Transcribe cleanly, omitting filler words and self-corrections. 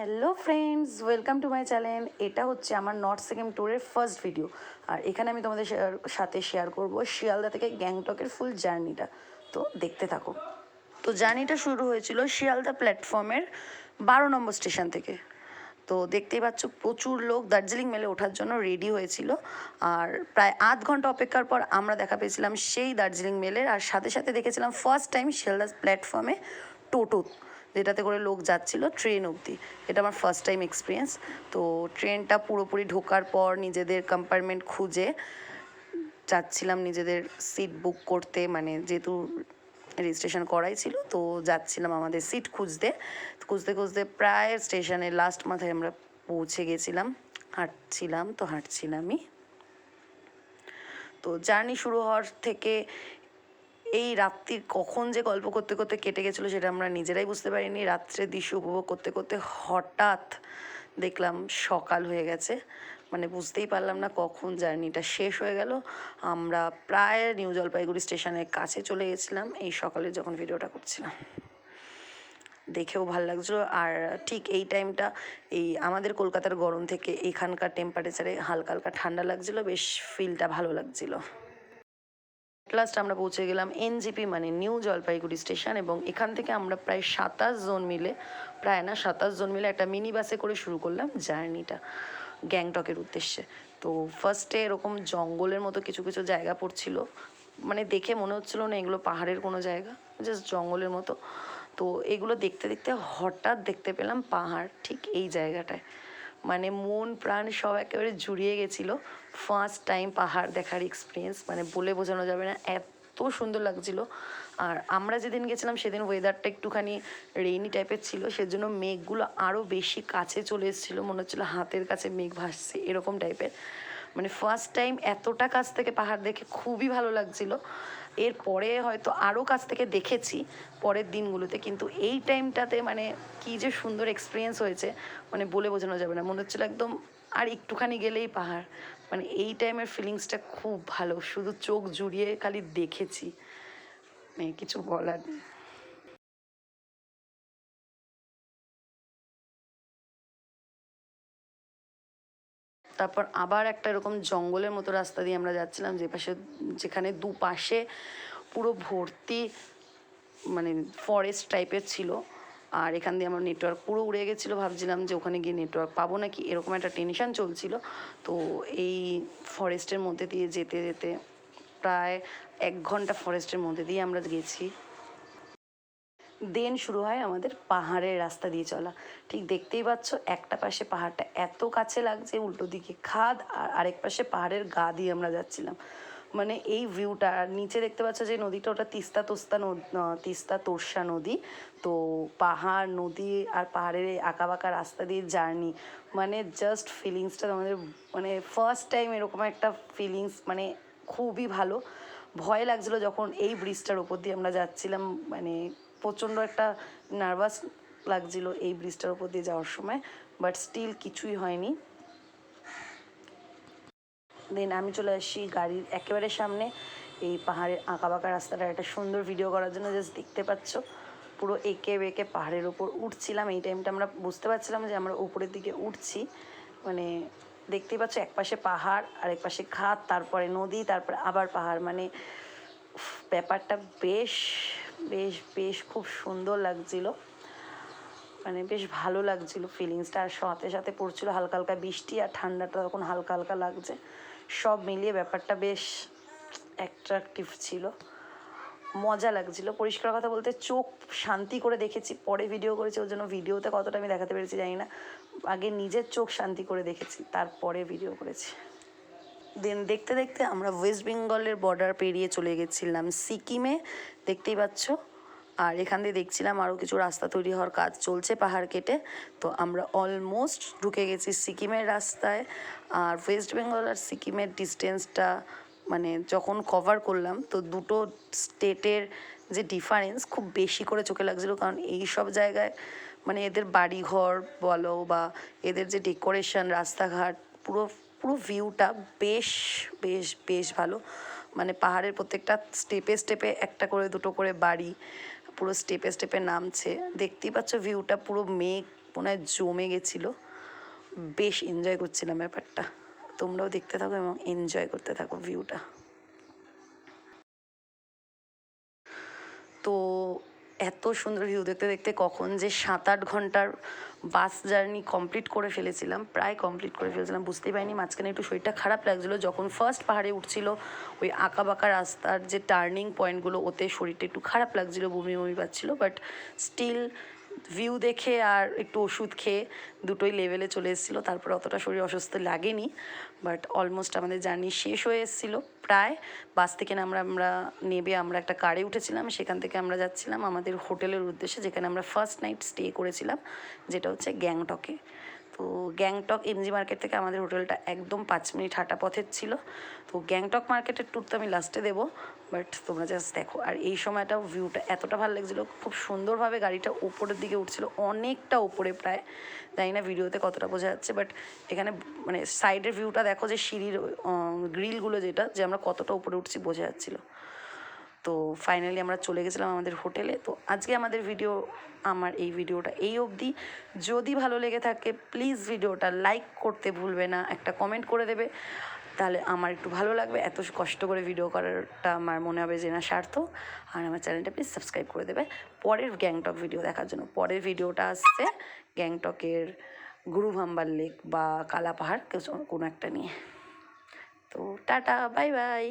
Hello friends, welcome to my channel. এটা হচ্ছে আমার নর্থ সিকিম ট্যুরের ফার্স্ট ভিডিও। আর এখানে আমি তোমাদের সাথে শেয়ার করব শিয়ালদা থেকে গ্যাংটকের ফুল জার্নিটা। তো দেখতে থাকো। তো জার্নিটা শুরু হয়েছিল শিয়ালদা প্ল্যাটফর্মের 12 নম্বর স্টেশন থেকে। তো দেখতেই পাচ্ছ প্রচুর লোক দার্জিলিং মেলে ওঠার জন্য রেডি হয়েছিল। আর প্রায় আধ ঘন্টা অপেক্ষার পর আমরা দেখা পেয়েছিলাম সেই দার্জিলিং মেলের। আর সাথে সাথে দেখেছিলাম ফার্স্ট টাইম শিয়ালদা প্ল্যাটফর্মে টোটো, যেটাতে করে লোক যাচ্ছিল ট্রেন অবধি। এটা আমার ফার্স্ট টাইম এক্সপিরিয়েন্স। তো ট্রেনটা পুরোপুরি ঢোকার পর নিজেদের কম্পার্টমেন্ট খুঁজে যাচ্ছিলাম নিজেদের সিট বুক করতে, মানে যেহেতু রেজিস্ট্রেশন করাই ছিল, তো যাচ্ছিলাম আমাদের সিট খুঁজতে খুঁজতে খুঁজতে প্রায় স্টেশনের লাস্ট মাথায় আমরা পৌঁছে গেছিলাম। হাঁটছিলামই। তো জার্নি শুরু হওয়ার থেকে এই রাত্রির কখন যে গল্প করতে করতে কেটে গেছিলো সেটা আমরা নিজেরাই বুঝতে পারিনি। রাত্রের দৃশ্য উপভোগ করতে করতে হঠাৎ দেখলাম সকাল হয়ে গেছে, মানে বুঝতেই পারলাম না কখন জার্নিটা শেষ হয়ে গেল। আমরা প্রায় নিউ জলপাইগুড়ি স্টেশনের কাছে চলে গেছিলাম এই সকালে যখন ভিডিওটা করছিলাম। দেখেও ভালো লাগছিলো। আর ঠিক এই টাইমটা এই আমাদের কলকাতার গরম থেকে এখানকার টেম্পারেচারে হালকা হালকা ঠান্ডা লাগছিলো, বেশ ফিলটা ভালো লাগছিলো। লাস্ট আমরা পৌঁছে গেলাম এনজিপি মানে নিউ জলপাইগুড়ি স্টেশন, এবং এখান থেকে আমরা প্রায় 27 জন মিলে একটা মিনি বাসে করে শুরু করলাম জার্নিটা গ্যাংটকের উদ্দেশ্যে। তো ফার্স্টে এরকম জঙ্গলের মতো কিছু কিছু জায়গা পড়ছিল, মানে দেখে মনে হচ্ছিল না এগুলো পাহাড়ের কোনো জায়গা, জাস্ট জঙ্গলের মতো। তো এগুলো দেখতে দেখতে হঠাৎ দেখতে পেলাম পাহাড় ঠিক এই জায়গাটায়, মানে মন প্রাণ সব একেবারে জুড়িয়ে গেছিলো। ফার্স্ট টাইম পাহাড় দেখার এক্সপিরিয়েন্স, মানে বলে বোঝানো যাবে না, এত সুন্দর লাগছিলো। আর আমরা যেদিন গেছিলাম সেদিন ওয়েদারটা একটুখানি রেইনি টাইপের ছিল, সেজন্য মেঘগুলো আরও বেশি কাছে চলে এসেছিলো, মনে হচ্ছিলো হাতের কাছে মেঘ ভাসছে এরকম টাইপের। মানে ফার্স্ট টাইম এতটা কাছ থেকে পাহাড় দেখে খুবই ভালো লাগছিলো। এরপরে হয়তো আরও কাছ থেকে দেখেছি পরের দিনগুলোতে, কিন্তু এই টাইমটাতে মানে কী যে সুন্দর এক্সপিরিয়েন্স হয়েছে, মানে বলে বোঝানো যাবে না। মনে হচ্ছিলো একদম আর একটুখানি গেলেই পাহাড়, মানে এই টাইমের ফিলিংসটা খুব ভালো, শুধু চোখ জুড়িয়ে খালি দেখেছি, মানে কিছু বলার নেই। তারপর আবার একটা এরকম জঙ্গলের মতো রাস্তা দিয়ে আমরা যাচ্ছিলাম, যেখানে দুপাশে পুরো ভর্তি মানে ফরেস্ট টাইপের ছিল। আর এখান দিয়ে আমার নেটওয়ার্ক পুরো উড়ে গেছিলো, ভাবছিলাম যে ওখানে গিয়ে নেটওয়ার্ক পাবো নাকি, এরকম একটা টেনশন চলছিল। তো এই ফরেস্টের মধ্যে দিয়ে যেতে যেতে প্রায় 1 ঘন্টা ফরেস্টের মধ্যে দিয়ে আমরা গেছি। দেন শুরু হয় আমাদের পাহাড়ের রাস্তা দিয়ে চলা। ঠিক দেখতেই পাচ্ছ, একটা পাশে পাহাড়টা এত কাছে লাগছে, উল্টো দিকে খাদ, আর আরেক পাশে পাহাড়ের গা দিয়ে আমরা যাচ্ছিলাম। মানে এই ভিউটা, আর নিচে দেখতে পাচ্ছ যে নদীটা, ওটা তিস্তা তোর্ষা নদী। তো পাহাড়, নদী আর পাহাড়ের এই আঁকাবাঁকা রাস্তা দিয়ে জার্নি, মানে জাস্ট ফিলিংসটা আমাদের, মানে ফার্স্ট টাইম এরকম একটা ফিলিংস, মানে খুবই ভালো। ভয় লাগছিলো যখন এই ব্রিজটার ওপর দিয়ে আমরা যাচ্ছিলাম, মানে প্রচণ্ড একটা নার্ভাস লাগছিল এই ব্রিজটার ওপর দিয়ে যাওয়ার সময়, বাট স্টিল কিছুই হয়নি। দেন আমি চলে আসি গাড়ির একেবারে সামনে, এই পাহাড়ের আঁকাবাঁকা রাস্তাটা একটা সুন্দর ভিডিও করার জন্য। জাস্ট দেখতে পাচ্ছ পুরো এঁকে বেঁকে পাহাড়ের ওপর উঠছিলাম। এই টাইমটা আমরা বুঝতে পারছিলাম যে আমরা উপরের দিকে উঠছি, মানে দেখতেই পাচ্ছ একপাশে পাহাড় আর একপাশে খাদ, তারপরে নদী, তারপরে আবার পাহাড়, মানে ব্যাপারটা বেশ বেশ বেশ খুব সুন্দর লাগছিল, মানে বেশ ভালো লাগছিল ফিলিংসটা। আর সাথে সাথে পড়ছিল হালকা হালকা বৃষ্টি, আর ঠান্ডাটা তখন হালকা হালকা লাগছে, সব মিলিয়ে ব্যাপারটা বেশ অ্যাট্রাকটিভ ছিল, মজা লাগছিল। পরিষ্কার কথা বলতে চোখ শান্তি করে দেখেছি, পরে ভিডিও করেছি, ওর জন্য ভিডিওতে কতটা আমি দেখাতে পেরেছি জানি না। আগে নিজের চোখ শান্তি করে দেখেছি, তারপরে ভিডিও করেছি। দেন দেখতে দেখতে আমরা ওয়েস্ট বেঙ্গলের বর্ডার পেরিয়ে চলে গেছিলাম সিকিমে, দেখতেই পাচ্ছ। আর এখান দিয়ে দেখছিলাম আরও কিছু রাস্তা তৈরি হওয়ার কাজ চলছে পাহাড় কেটে। তো আমরা অলমোস্ট ঢুকে গেছি সিকিমের রাস্তায়। আর ওয়েস্ট বেঙ্গল আর সিকিমের ডিস্টেন্সটা মানে যখন কভার করলাম, তো দুটো স্টেটের যে ডিফারেন্স খুব বেশি করে চোখে লাগছিলো, কারণ এই সব জায়গায় মানে এদের বাড়িঘর বলো বা এদের যে ডেকোরেশন, রাস্তাঘাট, পুরো পুরো ভিউটা বেশ বেশ বেশ ভালো। মানে পাহাড়ের প্রত্যেকটা স্টেপে স্টেপে একটা করে দুটো করে বাড়ি, পুরো স্টেপে স্টেপে নামছে, দেখতেই পাচ্ছ ভিউটা পুরো মেঘ মনে হয় জমে গেছিলো, বেশ এনজয় করছিলাম ব্যাপারটা। তোমরাও দেখতে থাকো এবং এনজয় করতে থাকো ভিউটা। তো এত সুন্দর ভিউ দেখতে দেখতে কখন যে 7-8 ঘন্টার বাস জার্নি কমপ্লিট করে ফেলেছিলাম, প্রায় কমপ্লিট করে ফেলেছিলাম, বুঝতেই পারিনি। মাঝখানে একটু শরীরটা খারাপ লাগছিলো যখন ফার্স্ট পাহাড়ে উঠছিল, ওই আঁকা বাঁকা রাস্তার যে টার্নিং পয়েন্টগুলো, ওতে শরীরটা একটু খারাপ লাগছিলো, বমি বমি পাচ্ছিলো, বাট স্টিল ভিউ দেখে আর একটু ওষুধ খেয়ে দুটোই লেভেলে চলে এসেছিলো। তারপরে অতটা শরীর অসুস্থ লাগেনি, বাট অলমোস্ট আমাদের জার্নি শেষ হয়ে এসেছিলো প্রায়। বাস থেকে আমরা নেবে আমরা একটা কারে উঠেছিলাম, সেখান থেকে আমরা যাচ্ছিলাম আমাদের হোটেলের উদ্দেশ্যে, যেখানে আমরা ফার্স্ট নাইট স্টে করেছিলাম, যেটা হচ্ছে গ্যাংটকে। তো গ্যাংটক এমজি মার্কেট থেকে আমাদের হোটেলটা একদম 5 মিনিট হাঁটা পথের ছিল। তো গ্যাংটক মার্কেটের ট্যুর তো আমি লাস্টে দেবো, বাট তোমরা জাস্ট দেখো। আর এই সময়টাও ভিউটা এতটা ভালো লাগছিলো, খুব সুন্দরভাবে গাড়িটা ওপরের দিকে উঠছিলো, অনেকটা ওপরে, প্রায় জানি না ভিডিওতে কতটা বোঝা যাচ্ছে, বাট এখানে মানে সাইডের ভিউটা দেখো, যে সিঁড়ির গ্রিলগুলো যেটা, যে আমরা কতটা উপরে উঠছি বোঝা যাচ্ছিলো। তো ফাইনালি আমরা চলে গেছিলাম আমাদের হোটেলে। তো আজকে আমার এই ভিডিওটা এই অবধি। যদি ভালো লেগে থাকে প্লিজ ভিডিওটা লাইক করতে ভুলবে না, একটা কমেন্ট করে দেবে, তাহলে আমার একটু ভালো লাগবে। এত কষ্ট করে ভিডিও করাটা আমার মনে হবে যে না সার্থক। আর আমার চ্যানেলটা প্লিজ সাবস্ক্রাইব করে দেবে পরের গ্যাংটক ভিডিও দেখার জন্য। পরের ভিডিওটা আসছে গ্যাংটকের গুরুভাম্বার লেক বা কালা পাহাড়, কোনো একটা নিয়ে। তো টাটা, বাই বাই।